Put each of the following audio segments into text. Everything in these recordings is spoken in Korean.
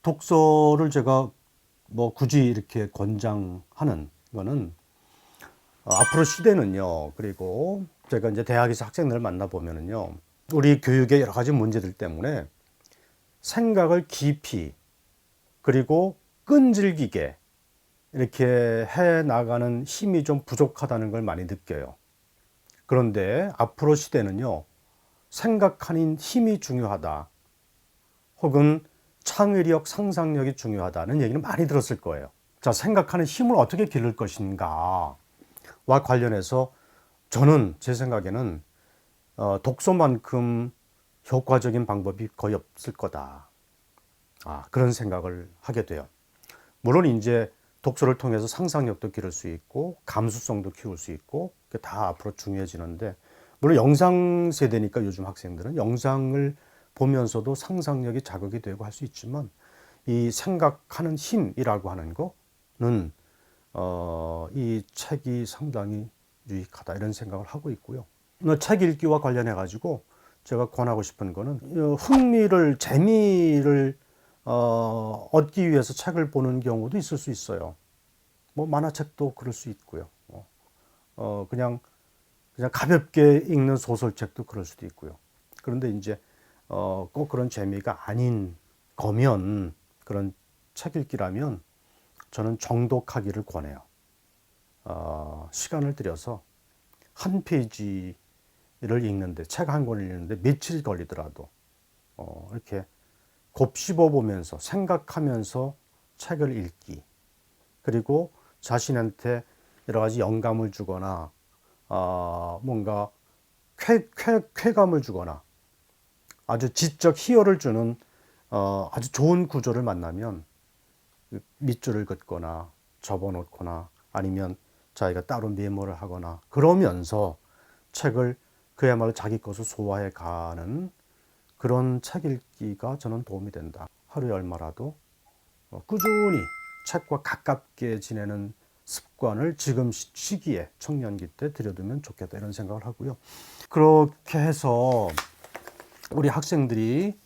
독서를 제가 뭐 굳이 이렇게 권장하는 거는 앞으로 시대는요, 그리고 제가 이제 대학에서 학생들을 만나보면은요, 우리 교육의 여러 가지 문제들 때문에 생각을 깊이 그리고 끈질기게 이렇게 해 나가는 힘이 좀 부족하다는 걸 많이 느껴요. 그런데 앞으로 시대는요, 생각하는 힘이 중요하다. 혹은 창의력, 상상력이 중요하다는 얘기는 많이 들었을 거예요. 자, 생각하는 힘을 어떻게 기를 것인가와 관련해서 저는 제 생각에는 독서만큼 효과적인 방법이 거의 없을 거다. 그런 생각을 하게 돼요. 물론 이제 독서를 통해서 상상력도 기를 수 있고 감수성도 키울 수 있고 그게 다 앞으로 중요해지는데, 물론 영상 세대니까 요즘 학생들은 영상을 보면서도 상상력이 자극이 되고 할 수 있지만, 이 생각하는 힘이라고 하는 거는 이 책이 상당히 유익하다 이런 생각을 하고 있고요. 책 읽기와 관련해 가지고 제가 권하고 싶은 거는 흥미를, 재미를 얻기 위해서 책을 보는 경우도 있을 수 있어요. 뭐 만화책도 그럴 수 있고요. 그냥 가볍게 읽는 소설책도 그럴 수도 있고요. 그런데 이제 꼭 그런 재미가 아닌 거면, 그런 책 읽기라면 저는 정독하기를 권해요. 시간을 들여서 한 페이지를 읽는데, 책 한 권을 읽는데 며칠 걸리더라도 이렇게 곱씹어 보면서 생각하면서 책을 읽기, 그리고 자신한테 여러 가지 영감을 주거나 뭔가 쾌감을 주거나 아주 지적 희열을 주는 아주 좋은 구조를 만나면 밑줄을 긋거나 접어놓거나 아니면 자기가 따로 메모를 하거나 그러면서 책을 그야말로 자기 것을 소화해 가는 그런 책 읽기가 저는 도움이 된다. 하루에 얼마라도 꾸준히 책과 가깝게 지내는 습관을 지금 시기에, 청년기 때 들여두면 좋겠다 이런 생각을 하고요. 그렇게 해서 우리 학생들이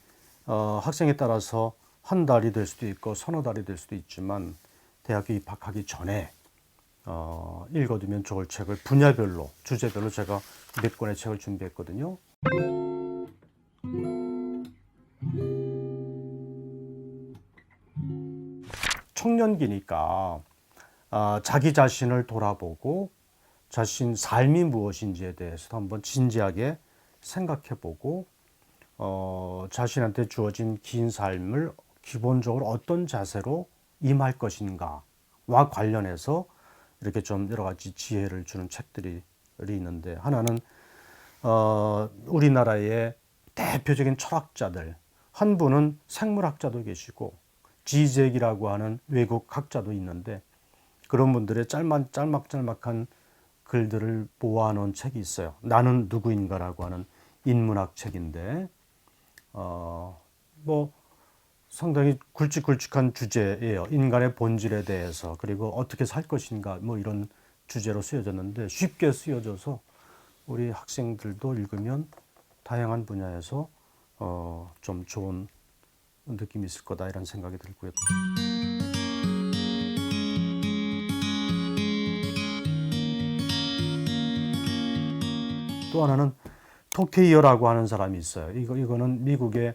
학생에 따라서 한 달이 될 수도 있고 서너 달이 될 수도 있지만, 대학교 입학하기 전에 읽어두면 좋을 책을 분야별로, 주제별로 제가 몇 권의 책을 준비했거든요. 청년기니까 자기 자신을 돌아보고 자신 삶이 무엇인지에 대해서 한번 진지하게 생각해보고 자신한테 주어진 긴 삶을 기본적으로 어떤 자세로 임할 것인가와 관련해서 이렇게 좀 여러 가지 지혜를 주는 책들이 있는데, 하나는 우리나라의 대표적인 철학자들, 한 분은 생물학자도 계시고 지잭이라고 하는 외국 학자도 있는데, 그런 분들의 짤막짤막한 글들을 모아놓은 책이 있어요. 나는 누구인가라고 하는 인문학 책인데 뭐 상당히 굵직굵직한 주제예요. 인간의 본질에 대해서, 그리고 어떻게 살 것인가, 뭐 이런 주제로 쓰여졌는데 쉽게 쓰여져서 우리 학생들도 읽으면 다양한 분야에서 좀 좋은 느낌이 있을 거다 이런 생각이 들고요. 또 하나는 토케이어라고 하는 사람이 있어요. 이거는 미국의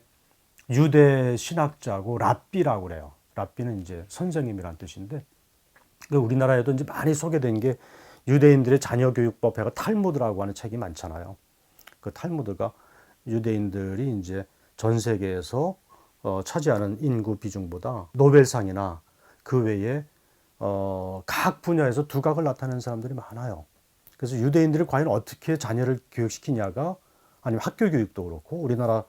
유대 신학자고 랍비라고 그래요. 랍비는 이제 선생님이란 뜻인데, 우리나라에도 이제 많이 소개된 게 유대인들의 자녀 교육법 해가 탈무드라고 하는 책이 많잖아요. 그 탈무드가 유대인들이 이제 전 세계에서 차지하는 인구 비중보다 노벨상이나 그 외에 각 분야에서 두각을 나타내는 사람들이 많아요. 그래서 유대인들이 과연 어떻게 자녀를 교육시키냐가, 아니면 학교 교육도 그렇고 우리나라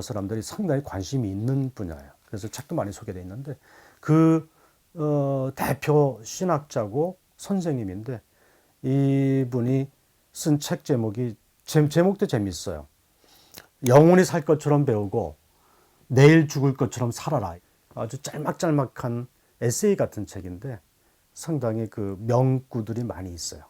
사람들이 상당히 관심이 있는 분야예요. 그래서 책도 많이 소개되어 있는데, 그 대표 신학자고 선생님인데, 이분이 쓴 책 제목이, 제목도 재밌어요. 영원히 살 것처럼 배우고 내일 죽을 것처럼 살아라. 아주 짤막짤막한 에세이 같은 책인데 상당히 그 명구들이 많이 있어요.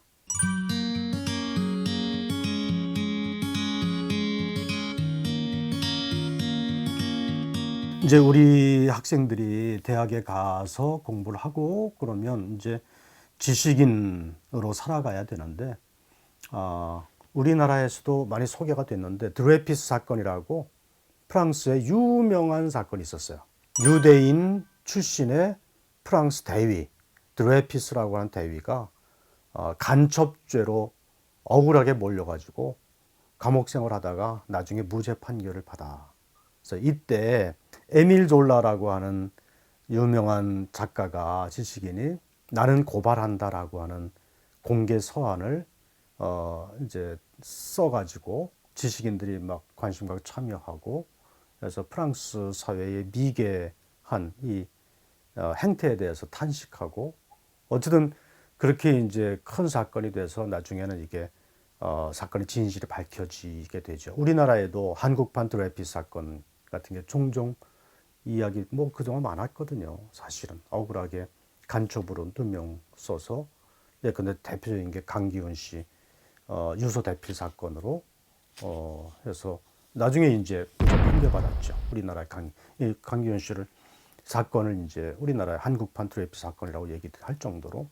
이제 우리 학생들이 대학에 가서 공부를 하고 그러면 이제 지식인으로 살아가야 되는데, 우리나라에서도 많이 소개가 됐는데 드레피스 사건이라고 프랑스의 유명한 사건이 있었어요. 유대인 출신의 프랑스 대위 드레피스라고 하는 대위가 간첩죄로 억울하게 몰려가지고 감옥 생활하다가 나중에 무죄 판결을 받아. 그래서 이때 에밀 졸라라고 하는 유명한 작가가 지식인이 나는 고발한다라고 하는 공개 서한을 이제 써가지고 지식인들이 막 관심 갖고 참여하고, 그래서 프랑스 사회에 미개한 이 행태에 대해서 탄식하고, 어쨌든 그렇게 이제 큰 사건이 돼서 나중에는 이게 사건의 진실이 밝혀지게 되죠. 우리나라에도 한국판 드레피스 사건 같은 게 종종 이야기 뭐 그동안 많았거든요. 사실은 억울하게 간첩으로 2명 써서. 예, 근데 대표적인 게 강기훈 씨 유서 대필 사건으로 해서 나중에 이제 판결받았죠. 우리나라의 강기훈 씨를 사건을 이제 우리나라의 한국판 드레피스 사건이라고 얘기할 정도로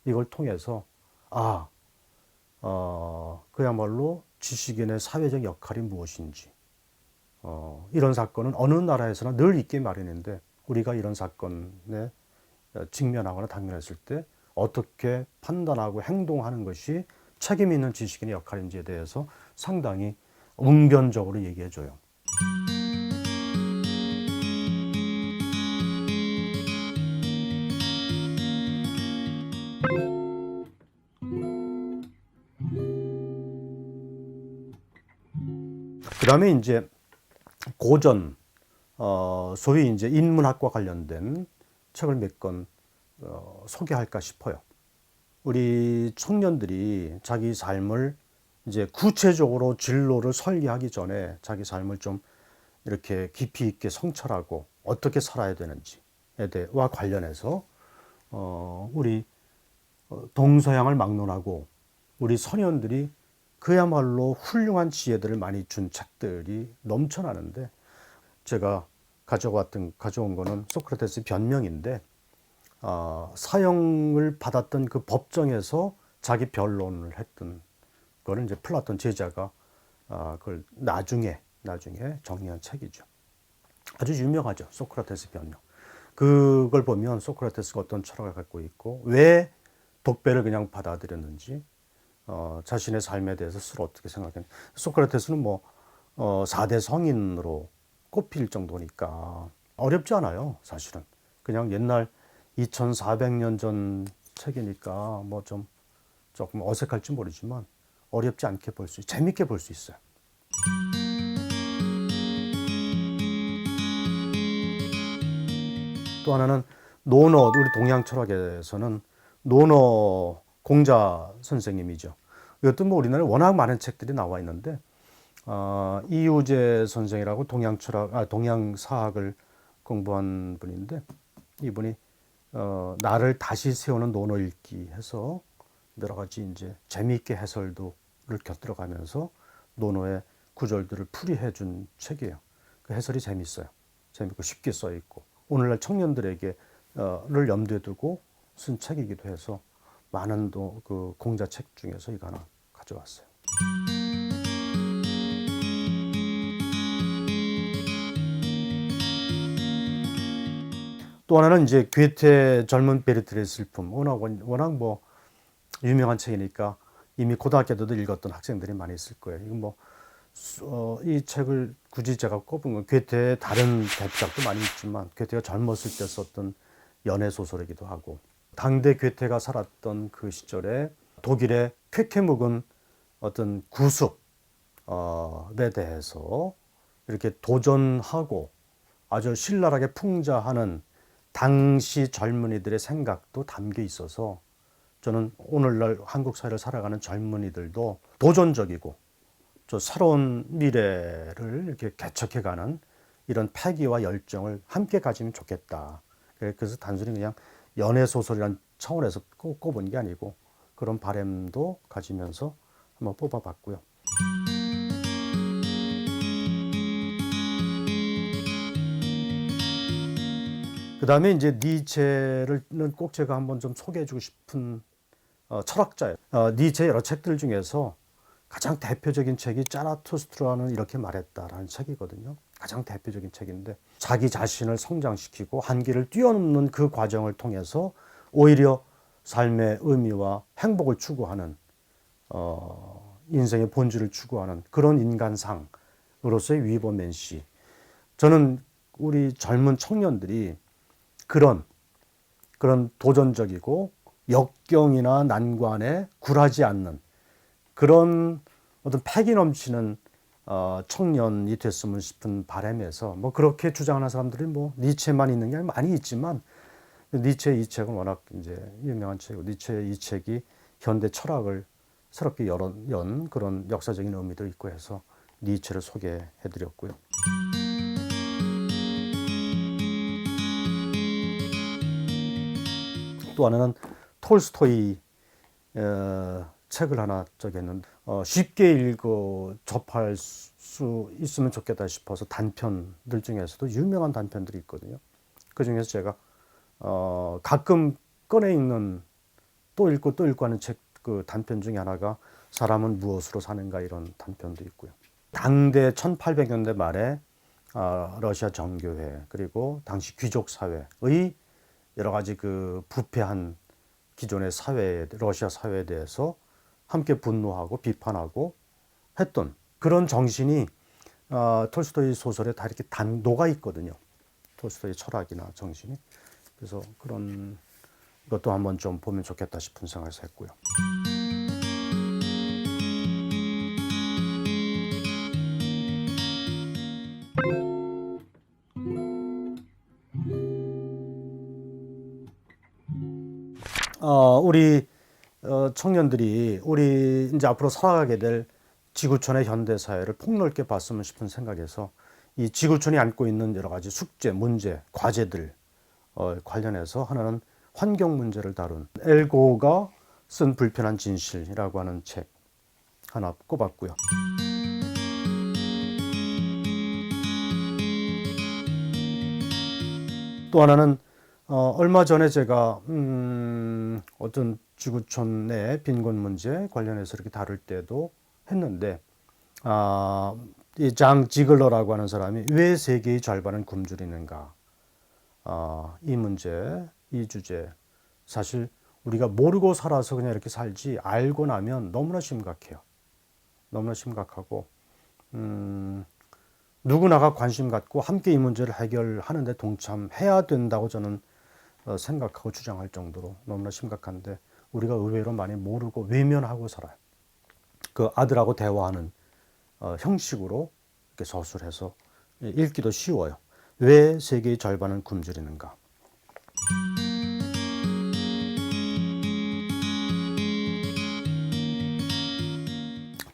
이걸 통해서 그야말로 지식인의 사회적 역할이 무엇인지, 이런 사건은 어느 나라에서나 늘 있기 마련인데 우리가 이런 사건에 직면하거나 당면했을 때 어떻게 판단하고 행동하는 것이 책임 있는 지식인의 역할인지에 대해서 상당히 응변적으로 얘기해 줘요. 그 다음에 이제 고전, 소위 이제 인문학과 관련된 책을 몇 권 소개할까 싶어요. 우리 청년들이 자기 삶을 이제 구체적으로 진로를 설계하기 전에 자기 삶을 좀 이렇게 깊이 있게 성찰하고 어떻게 살아야 되는지에 대해와 관련해서 우리 동서양을 막론하고 우리 선현들이 그야말로 훌륭한 지혜들을 많이 준 책들이 넘쳐나는데, 제가 가져온 거는 소크라테스 변명인데, 사형을 받았던 그 법정에서 자기 변론을 했던 거를 이제 플라톤 제자가 그걸 나중에 정리한 책이죠. 아주 유명하죠. 소크라테스 변명. 그걸 보면 소크라테스가 어떤 철학을 갖고 있고 왜 독배를 그냥 받아들였는지, 자신의 삶에 대해서 스스로 어떻게 생각했는지. 소크라테스는 뭐 4대 성인으로 꼽힐 정도니까 어렵지 않아요. 사실은 그냥 옛날 2400년 전 책이니까 뭐 좀 조금 어색할지 모르지만 어렵지 않게 재밌게 볼 수 있어요. 또 하나는 노너, 우리 동양 철학에서는 노너 공자 선생님이죠. 이것도 뭐 우리나라에 워낙 많은 책들이 나와 있는데, 이우재 선생이라고 동양사학을 공부한 분인데, 이분이 나를 다시 세우는 논어 읽기 해서 여러 가지 이제 재미있게 해설을 곁들여가면서 논어의 구절들을 풀이해 준 책이에요. 그 해설이 재밌어요. 재밌고 쉽게 써 있고 오늘날 청년들에게 를 염두에 두고 쓴 책이기도 해서 많은 그 공자 책 중에서 이거 하나 가져왔어요. 또 하나는 이제 괴테 젊은 베르테르의 슬픔. 워낙 뭐 유명한 책이니까 이미 고등학교 때도 읽었던 학생들이 많이 있을 거예요. 이건 뭐 이 책을 굳이 제가 꼽은 건 괴테의 다른 대작도 많이 있지만 괴테가 젊었을 때 썼던 연애 소설이기도 하고, 당대 괴테가 살았던 그 시절에 독일의 쾌쾌 묵은 어떤 구습에 대해서 이렇게 도전하고 아주 신랄하게 풍자하는 당시 젊은이들의 생각도 담겨 있어서, 저는 오늘날 한국 사회를 살아가는 젊은이들도 도전적이고 저 새로운 미래를 이렇게 개척해가는 이런 패기와 열정을 함께 가지면 좋겠다. 그래서 단순히 그냥 연애 소설이란 차원에서 꼽은 게 아니고 그런 바람도 가지면서 한번 뽑아봤고요. 그 다음에 이제 니체는 꼭 제가 한번 좀 소개해주고 싶은 철학자예요. 니체의 여러 책들 중에서 가장 대표적인 책이 자라투스트라는 이렇게 말했다라는 책이거든요. 가장 대표적인 책인데 자기 자신을 성장시키고 한계를 뛰어넘는 그 과정을 통해서 오히려 삶의 의미와 행복을 추구하는 인생의 본질을 추구하는 그런 인간상으로서의 위버맨 씨. 저는 우리 젊은 청년들이 그런 도전적이고 역경이나 난관에 굴하지 않는 그런 어떤 패기 넘치는 청년이 됐으면 싶은 바람에서 뭐 그렇게 주장하는 사람들이 뭐 니체만 있는 게 많이 있지만 니체의 이 책은 워낙 이제 유명한 책이고 니체의 이 책이 현대 철학을 새롭게 연 그런 역사적인 의미도 있고 해서 니체를 소개해드렸고요. 또 하나는 톨스토이 책을 하나 적였는데 쉽게 읽어 접할 수 있으면 좋겠다 싶어서 단편들 중에서도 유명한 단편들이 있거든요. 그 중에서 제가 가끔 꺼내 읽는 또 읽고 또 읽고 하는 책 그 단편 중에 하나가 사람은 무엇으로 사는가 이런 단편도 있고요. 당대 1800년대 말에 러시아 정교회 그리고 당시 귀족 사회의 여러 가지 그 부패한 기존의 사회, 러시아 사회에 대해서 함께 분노하고 비판하고 했던 그런 정신이 톨스토이 소설에 다 이렇게 녹아 있거든요. 톨스토이 철학이나 정신이. 그래서 그런 것도 한번 좀 보면 좋겠다 싶은 생각을 했고요. 우리 청년들이 우리 이제 앞으로 살아가게 될 지구촌의 현대 사회를 폭넓게 봤으면 싶은 생각에서 이 지구촌이 안고 있는 여러 가지 숙제, 문제, 과제들 관련해서 하나는 환경 문제를 다룬 엘고가 쓴 불편한 진실이라고 하는 책 하나 꼽았고요. 또 하나는 얼마 전에 제가 어떤 지구촌 내 빈곤 문제 관련해서 이렇게 다룰 때도 했는데 이 장 지글러라고 하는 사람이 왜 세계의 절반은 굶주리는가 이 문제, 이 주제 사실 우리가 모르고 살아서 그냥 이렇게 살지 알고 나면 너무나 심각해요. 너무나 심각하고 누구나가 관심 갖고 함께 이 문제를 해결하는 데 동참해야 된다고 저는 생각하고 주장할 정도로 너무나 심각한데 우리가 의외로 많이 모르고 외면하고 살아요. 그 아들하고 대화하는 형식으로 이렇게 서술해서 읽기도 쉬워요. 왜 세계의 절반은 굶주리는가?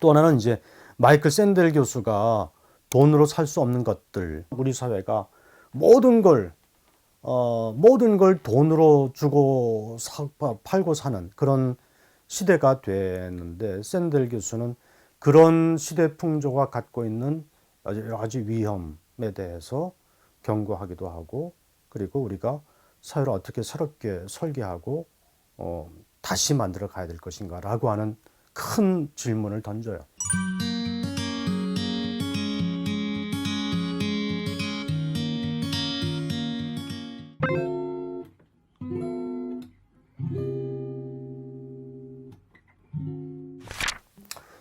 또 하나는 이제 마이클 샌델 교수가 돈으로 살 수 없는 것들, 우리 사회가 모든 걸 돈으로 주고 팔고 사는 그런 시대가 됐는데 샌델 교수는 그런 시대 풍조가 갖고 있는 여러 가지 위험에 대해서 경고하기도 하고 그리고 우리가 사회를 어떻게 새롭게 설계하고 다시 만들어 가야 될 것인가라고 하는 큰 질문을 던져요.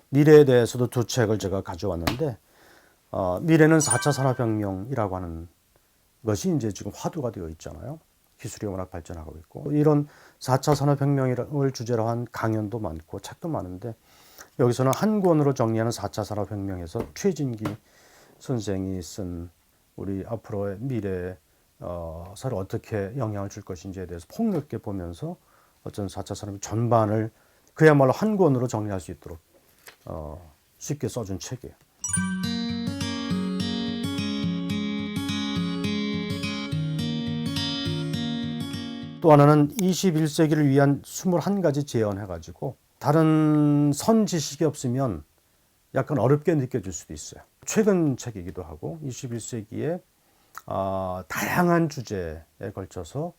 미래에 대해서도 두 책을 제가 가져왔는데 미래는 4차 산업혁명이라고 하는 것이 이제 지금 화두가 되어 있잖아요. 기술이 워낙 발전하고 있고 이런 4차 산업혁명을 주제로 한 강연도 많고 책도 많은데 여기서는 한 권으로 정리하는 4차 산업혁명에서 최진기 선생이 쓴 우리 앞으로의 미래에 사회를 어떻게 영향을 줄 것인지에 대해서 폭넓게 보면서 어떤 4차 산업 전반을 그야말로 한 권으로 정리할 수 있도록 쉽게 써준 책이에요. 또 하나는 21세기를 위한 21가지 제언해가지고 다른 선 지식이 없으면 약간 어렵게 느껴질 수도 있어요. 최근 책이기도 하고 21세기에 다양한 주제에 걸쳐서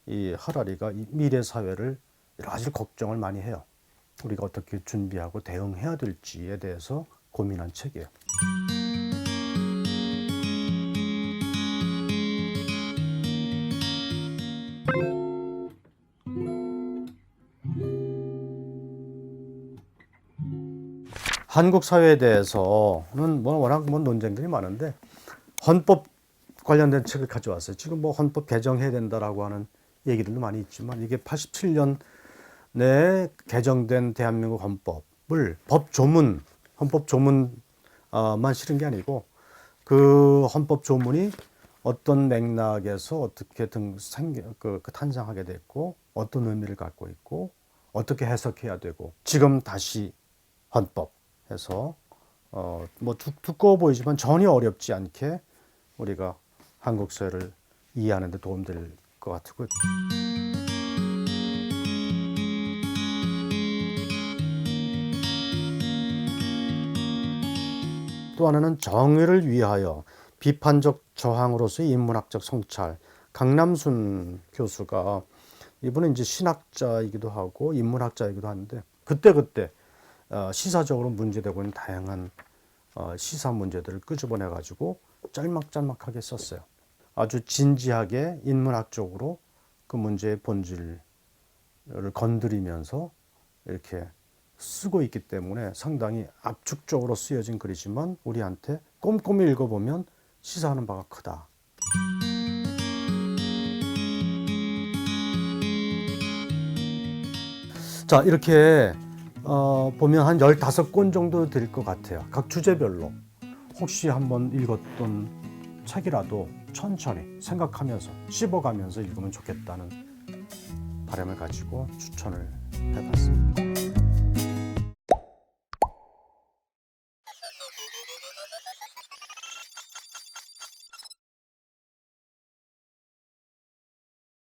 이 하라리가 이 미래 사회를 여러 가지 걱정을 많이 해요. 우리가 어떻게 준비하고 대응해야 될지에 대해서 고민한 책이에요. 한국 사회에 대해서는 워낙 논쟁들이 많은데 헌법 관련된 책을 가져왔어요. 지금 헌법 개정해야 된다라고 하는 얘기들도 많이 있지만 이게 87년에 개정된 대한민국 헌법을 헌법 조문만 실은 게 아니고 그 헌법 조문이 어떤 맥락에서 어떻게 탄생하게 됐고 어떤 의미를 갖고 있고 어떻게 해석해야 되고 지금 다시 헌법해서 두꺼워 보이지만 전혀 어렵지 않게 우리가 한국 사회를 이해하는 데 도움될 것 같고요. 또 하나는 정의를 위하여 비판적 저항으로서의 인문학적 성찰. 강남순 교수가 이분은 이제 신학자이기도 하고 인문학자이기도 한데 그때 시사적으로 문제되고 있는 다양한 시사 문제들을 끄집어내 가지고 짤막짤막하게 썼어요. 아주 진지하게 인문학적으로 그 문제의 본질을 건드리면서 이렇게 쓰고 있기 때문에 상당히 압축적으로 쓰여진 글이지만 우리한테 꼼꼼히 읽어보면 시사하는 바가 크다. 자, 이렇게 보면 한 15권 정도 될 것 같아요. 각 주제별로. 혹시 한번 읽었던 책이라도 천천히 생각하면서 씹어가면서 읽으면 좋겠다는 바람을 가지고 추천을 해봤습니다.